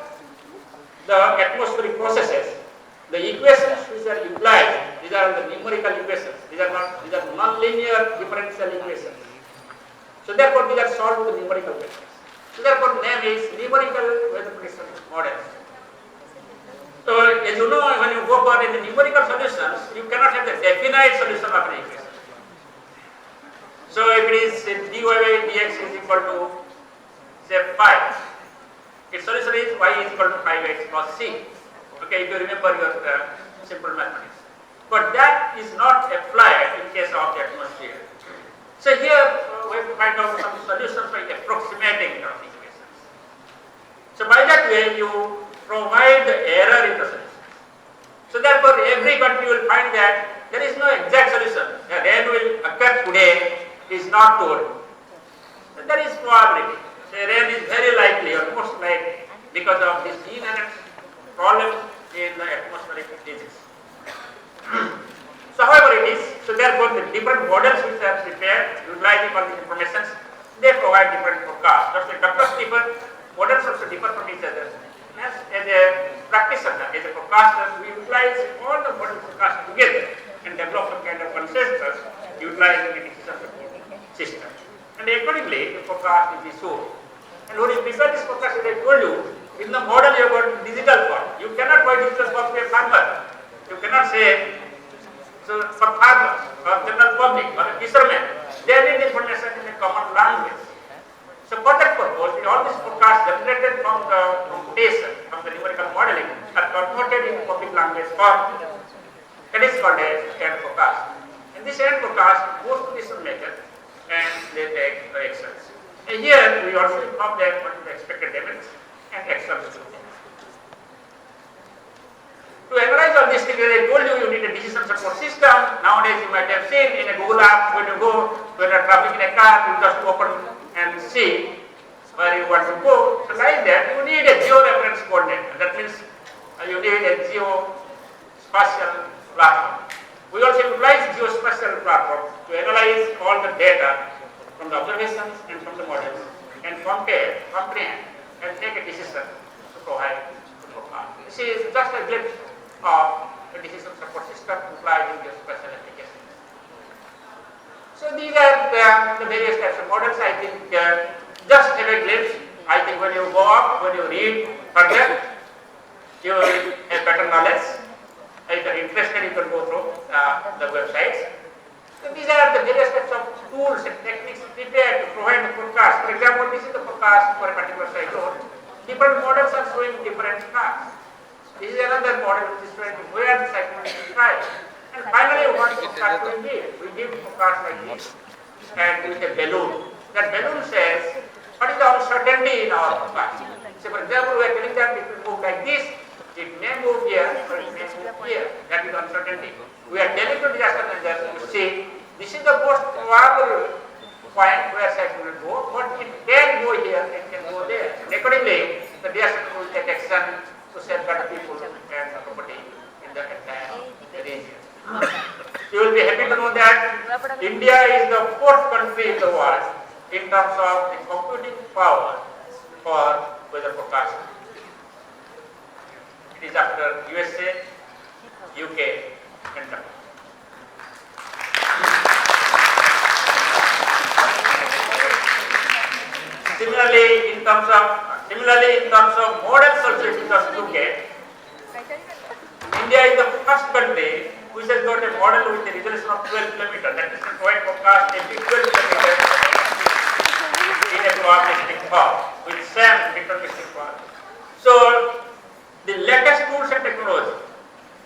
the atmospheric processes, the equations which are implied, these are the numerical equations. These are non-linear differential equations. So therefore, these are solved with numerical equations. So therefore, the name is numerical weather prediction models. So as you know, when you go for the numerical solutions, you cannot have the definite solution of an equation. So if it is dy by dx is equal to say 5, its solution is y is equal to 5x plus c. Okay, if you remember your simple mathematics. But that is not applied in case of the atmosphere. So here we have to find out some solutions by approximating the equations. So by that way you provide the error in the solution. So therefore every country will find that there is no exact solution. The rain will occur today is not told. So there is probability. The rain is very likely or most likely because of this inherent problem in the atmospheric physics. So however it is, so therefore the different models which are prepared utilizing all these informations they provide different forecasts. Just like doctors differ, models also differ from each other. As a practitioner, as a forecaster, we utilize all the model forecasts together and develop some kind of consensus utilizing the decision support system. And accordingly, the forecast is issued. And when you prepare this forecast, as I told you, in the model you have got digital form. You cannot provide digital form to a farmer. You cannot say, so for farmers, or general public, or a fisherman, they need information in a common language. So for that purpose, all these forecasts generated from the computation, from the numerical modeling, are converted into public language form. That is called a end forecast. And this end forecast goes to decision maker and they take the actions. And here we also inform them what is the expected damage and actions to take. To analyze all these things, as I told you, you need a decision support system. Nowadays you might have seen in a Google app, when you go, when you are traveling in a car, you just open and see where you want to go. So like that, you need a geo-reference coordinate. That means you need a geospatial platform. We also utilize geospatial platform to analyze all the data from the observations and from the models and compare, comprehend, and take a decision to provide the forecast. This is just a glimpse of the decision support system utilizing geospatial application. So these are the various types of models. I think just have a glimpse. I think when you go up, when you read further, you will have better knowledge. If you are interested, you can go through the websites. So these are the various types of tools and techniques prepared to provide the forecast. For example, this is the forecast for a particular cyclone. Different models are showing different paths. This is another model which is showing where the cyclone is strike. And finally, what forecast we give? We give forecast like this and with a balloon. That balloon says what is the uncertainty in our forecast. So for example, we are telling that it will move like this, it may move here or it may move here. That is uncertainty. We are telling to disaster managers to see this is the most probable point where cyclone will go, but it can go here, it can go there. And accordingly, the disaster will take action to safeguard the people and the property in the entire region. You will be happy to know that India is the fourth country in the world in terms of the computing power for weather forecasting. It is after USA, UK, and Japan. Similarly, in terms of models also, if you just look at, India is the first country which has got a model with a resolution of 12 kilometers. That is to provide forecast every 12 kilometers in a probabilistic form with same deterministic form. So, the latest tools and technology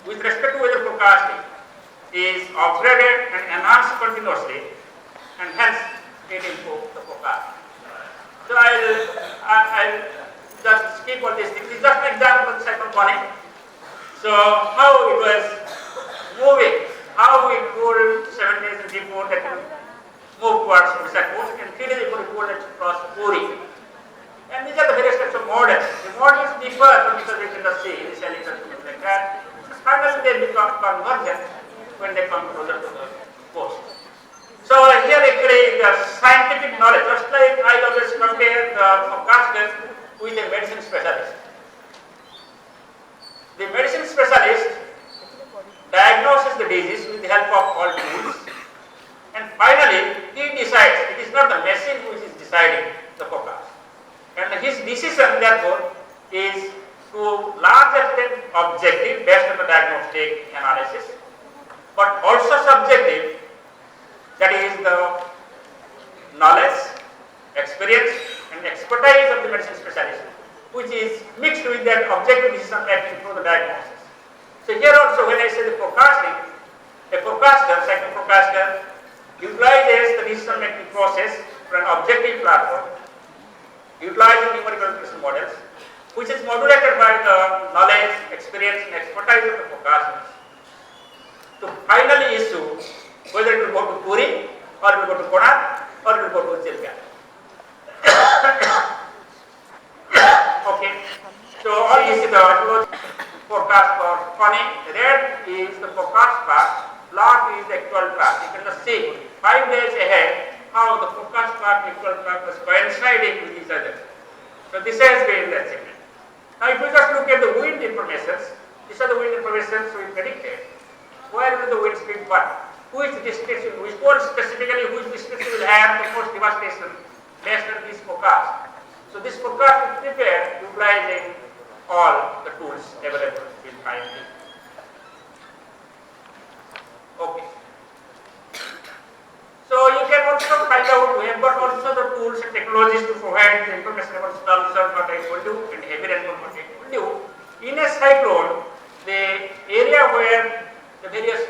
with respect to weather forecasting is upgraded and enhanced continuously, and hence it improves the forecast. So I'll just skip all these things. This is just an example of the cyclone Bonnie. So how it was moving, how we told 7 days before that it move towards Odisha coast, and 3 days before we told it to cross Puri. And these are the various types of models. The models differ from because it's in the sea, initially something like that. Finally they become convergent when they come closer to the coast. So here actually the scientific knowledge, just like I always compare the forecaster with a medicine specialist. The medicine specialist diagnoses the disease with the help of all tools, and finally he decides. It is not the machine which is deciding the forecast. And his decision therefore is to large extent objective based on the diagnostic analysis, but also subjective, that is the knowledge, experience and expertise of the medicine specialist, which is mixed with that objective decision making through the diagnosis. So here also when I say the forecasting, a forecaster, cyclone forecaster, utilizes the decision making process for an objective platform, utilizing numerical regression models, which is modulated by the knowledge, experience and expertise of the forecasters, to finally issue whether it will go to Puri, or it will go to Konark, or it will go to Chilka. Okay, so all this is the forecast for Fani. Red is the forecast path, black is the actual path. You can just see 5 days ahead how the forecast clock and actual clock was coinciding with each other. So this has been the achievement. Now if we just look at the wind informations, these are the wind informations we predicted. Where will the wind speed what? Which districts, which told specifically which districts will have the most devastation based on this forecast. So this forecast is prepared utilizing all the tools available with IMD. Okay. So you can also find out, we have got also the tools and technologies to provide the information about storm surge, what I told you, and heavy rainfall, what I told you. In a cyclone, the area where the various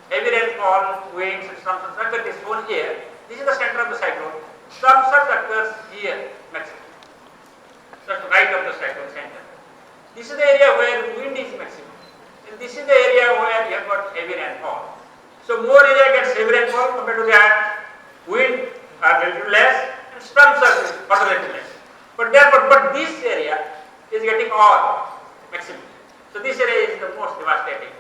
heavy rainfall, winds, and storm surge occur is shown here. This is the center of the cyclone. Storm surge occurs here, maximum. Just right of the cyclone center. This is the area where wind is maximum. And this is the area where you have got heavy rainfall. So more area gets heavy rainfall compared to that, wind are little less, and storm surge is further little less. But this area is getting all maximum. So this area is the most devastating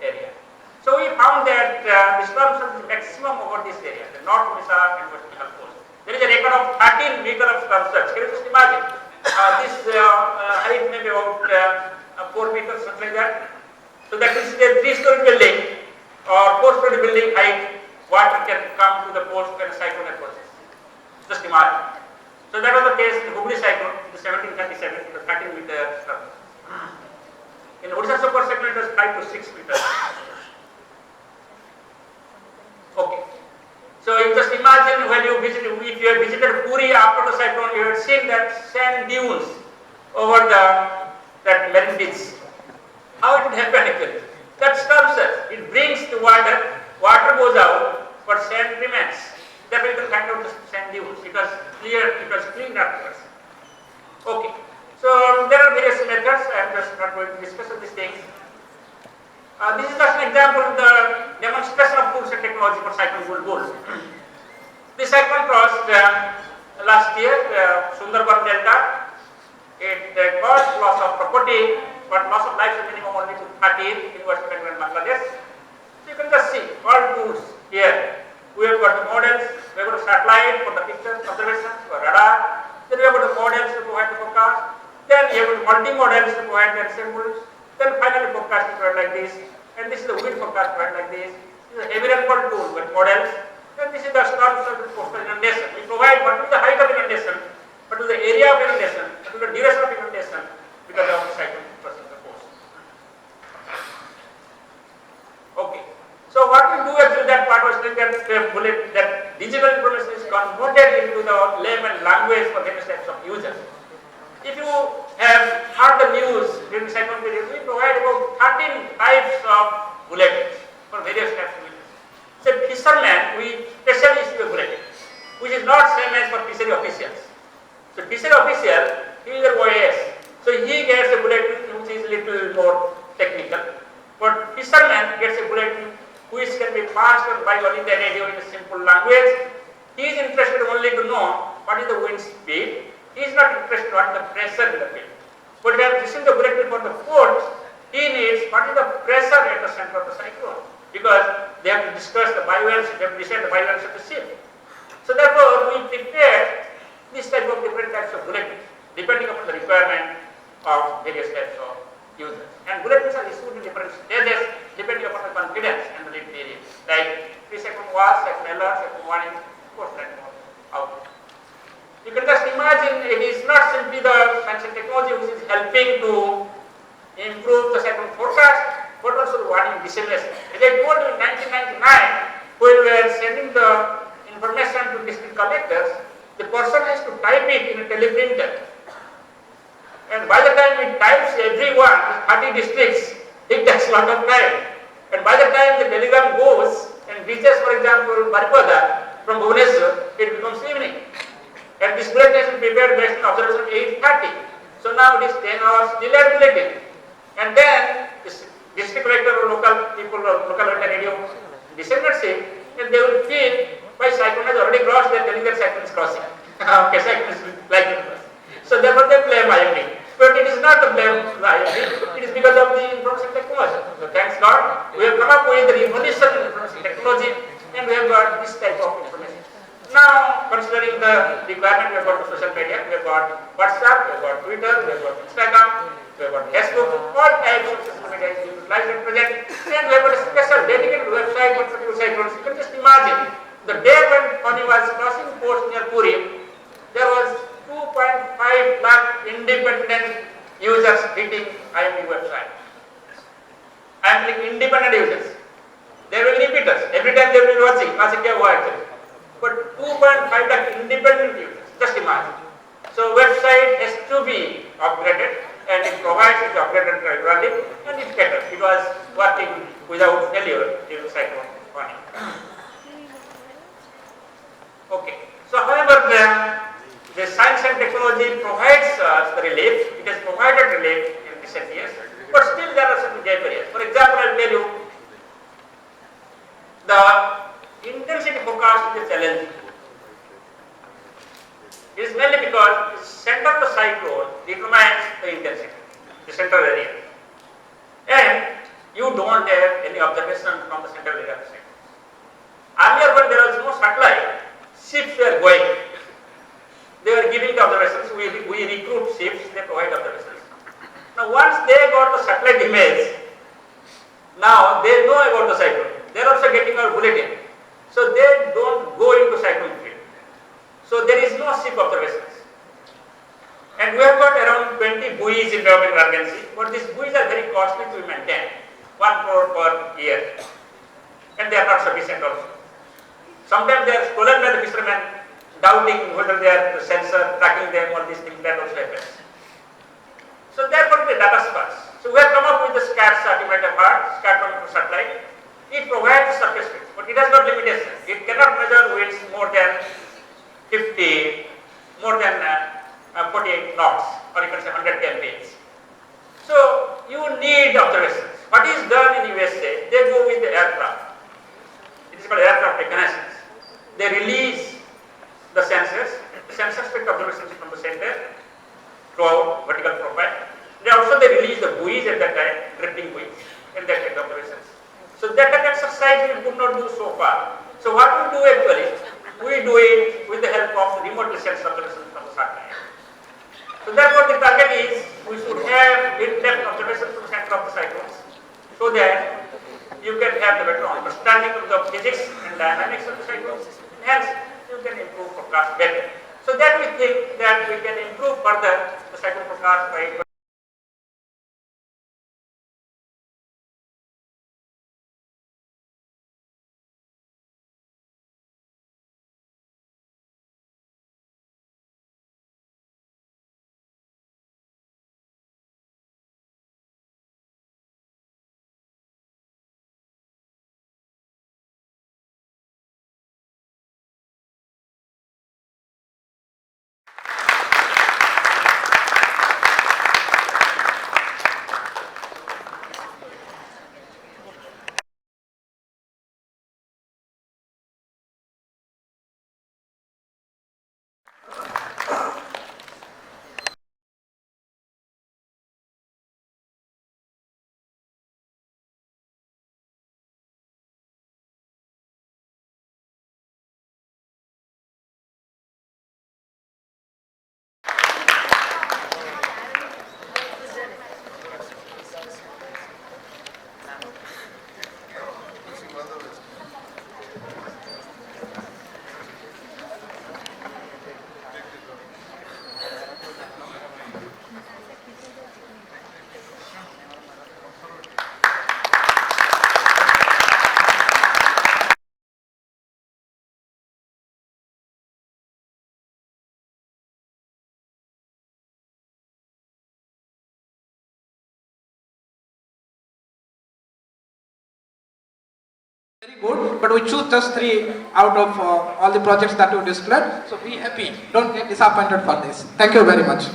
area. So we found that the storm surge is maximum over this area, the North Odisha and West Bengal coast. There is a record of 13 meters of storm surge. Can you just imagine? This height may be about 4 meters, something like that. So that is a 3-story building or 4-story building height, water can come to the coast when a cyclone approaches. Just imagine. So that was the case in Hubli cyclone in 1737, it was 13 meters storm. In Odisha super cyclone it was 5 to 6 meters. Okay. So you just imagine when you visit, if you have visited Puri after the cyclone, you have seen that sand dunes over that marine beach. How it would happen actually? That storm surge, it brings the water goes out, but sand remains. Therefore you can find out the sand dunes. It was cleaned afterwards. Okay. So there are various methods. I am just not going to discuss these things. This is just an example of the demonstration of tools and technology for cyclone Bulbul. This cyclone crossed last year Sundarban Delta. It caused loss of property, but loss of lives is minimum only to 13 in West Bengal and Bangladesh. So you can just see all tools here. We have got the models, we have got a satellite for the pictures, observations, for radar. Then we have got the models to provide the forecast. Then we have got multi-models to provide the samples. Then finally forecast is provided like this. And this is the wind forecast provided like this. This is a heavy rainfall tool with models. And this is the storm surge coastal inundation. We provide what is the height of inundation, what is the area of inundation, what is the duration of inundation because of the cyclone crossing the coast. Okay. So what we do actually, that part was that digital information is converted into the layman language for various types of users. If you have heard the news during the cyclone period, we provide about 13 types of bulletins for various types of users. So fisherman, we specially issue a bulletin, which is not same as for fishery officials. So fishery official, he is an OAS. So he gets a bulletin which is a little more technical. But fisherman gets a bulletin which can be passed on by only the radio in a simple language. He is interested only to know what is the wind speed. He is not interested in what is the pressure in the field. But when receiving the bulletin for the port, he needs what is the pressure at the center of the cyclone. Because they have to discuss the biomass, they have to decide the biomass of the ship. So therefore, we prepare this type of different types of bulletins, depending upon the requirement of various types of users. And bulletins are issued in different stages, depending upon the confidence and the lead period. Like 3-second was, second alert, second warning, post landfall out. You can just imagine it is not simply the science and technology which is helping to improve the cyclone forecast, but also the warning dissemination. As I told you in 1999, when we were sending the information to district collectors, the person has to type it in a teleprinter. And by the time it types everyone, 30 districts, it takes a lot of time. And by the time the telegram goes and reaches, for example, Baripada from Bhubaneswar, it becomes evening. And this bulletin has been prepared based on observation of 8:30. So now it is 10 hours delayed bulletin. And then this district collector or local people or local radio disseminates it, and they will feel by cyclone has already crossed, they are telling that cyclone is crossing. Okay, cyclone is likely to cross. So therefore they blame IMD. But it is not the blame of IMD, it is because of the information technology. So thanks God, we have come up with the revolution in information technology, and we have got this type of information. Now, considering the requirement, we have got social media, we have got WhatsApp, we have got Twitter, we have got Instagram, we have got Facebook, all types of social media is utilized at present, and we have got a special dedicated website for particular cyclones. You can just imagine, the day when Fani was crossing post near Puri, there was 2.5 lakh independent users hitting IMD website. I am like independent users. They will repeat us. Every time they will be watching actually. But 2.5 lakh independent users, just imagine. So website has to be upgraded, and it provides it upgraded regularly, and it caters. It was working without failure during cyclone Fani. Okay. So however, the science and technology provides us the relief. It has provided relief in recent years, but still there are certain gap areas. For example, I will tell you, the intensity forecast is challenging. It is mainly because the center of the cyclone determines the intensity, the central area, and you don't have any observation from the central area of the cyclone. Earlier, when there was no satellite, ships were going. They were giving the observations. We recruit ships, they provide observations. Now, once they got the satellite image, now they know about the cyclone. They are also getting our bulletin. So they don't go into cyclone field. So there is no ship observations. And we have got around 20 buoys in developing emergency, but these buoys are very costly to maintain, 1 crore per year. And they are not sufficient also. Sometimes they are stolen by the fishermen, doubting whether they are the sensor, tracking them, all these things, that also happens. So therefore the data sparse. So we have come up with the SCAT, you might have heard, SCAT satellite. It provides surface field, but it has got limitations. It cannot measure winds more than 50, more than 48 knots, or you can say 110 miles. So you need observations. What is done in USA? They go with the aircraft. It is called aircraft reconnaissance. They release the sensors. The sensors take observations from the center throughout vertical profile. They release the buoys at that time, drifting buoys, and they take observations. So that exercise we could not do so far. So what we do actually, we do it with the help of the remote distance observations from the satellite. So therefore the target is we should have in-depth observations from the center of the cyclones, so that you can have the better understanding of the physics and dynamics of the cyclones. Hence, you can improve forecast better. So that we think that we can improve further the cyclone forecast by Very good, but we choose just 3 out of all the projects that you displayed. So be happy, don't get disappointed for this. Thank you very much.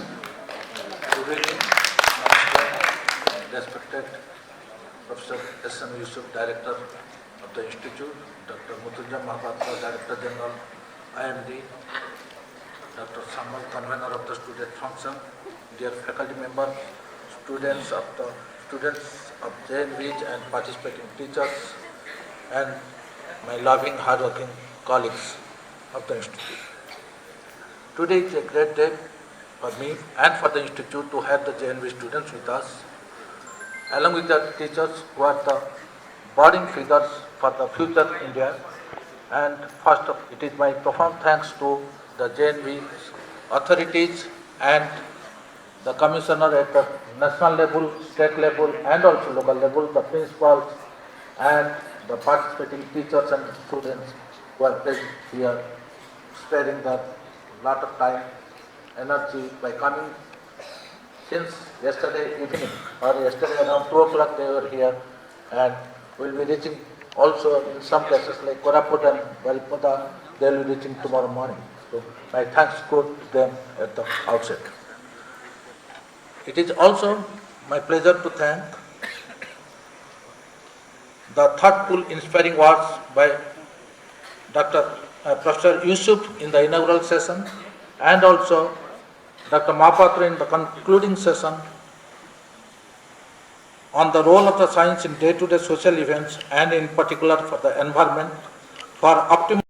Good evening, respected Professor S.M. Yusuf, Director of the Institute, Dr. Muthuja Mahapatra, Director General, IMD, Dr. Samal, Convener of the Student Function, dear faculty members, students of JNVs and participating teachers, and my loving, hard-working colleagues. of the Institute. Today is a great day for me and for the Institute to have the JNV students with us, along with the teachers who are the budding figures for the future India. And first, it is my profound thanks to the JNV authorities and the commissioner at the national level, state level, and also local level, the principals and the participating teachers and students who are present here, sparing the lot of time, energy by coming since yesterday evening or yesterday around 2 o'clock they were here, and will be reaching also in some places like Koraput and Valpada, they will be reaching tomorrow morning. So my thanks go to them at the outset. It is also my pleasure to thank the thoughtful, inspiring words by Professor Yusuf in the inaugural session, and also Dr. Mahapatra in the concluding session on the role of the science in day-to-day social events and in particular for the environment for optimal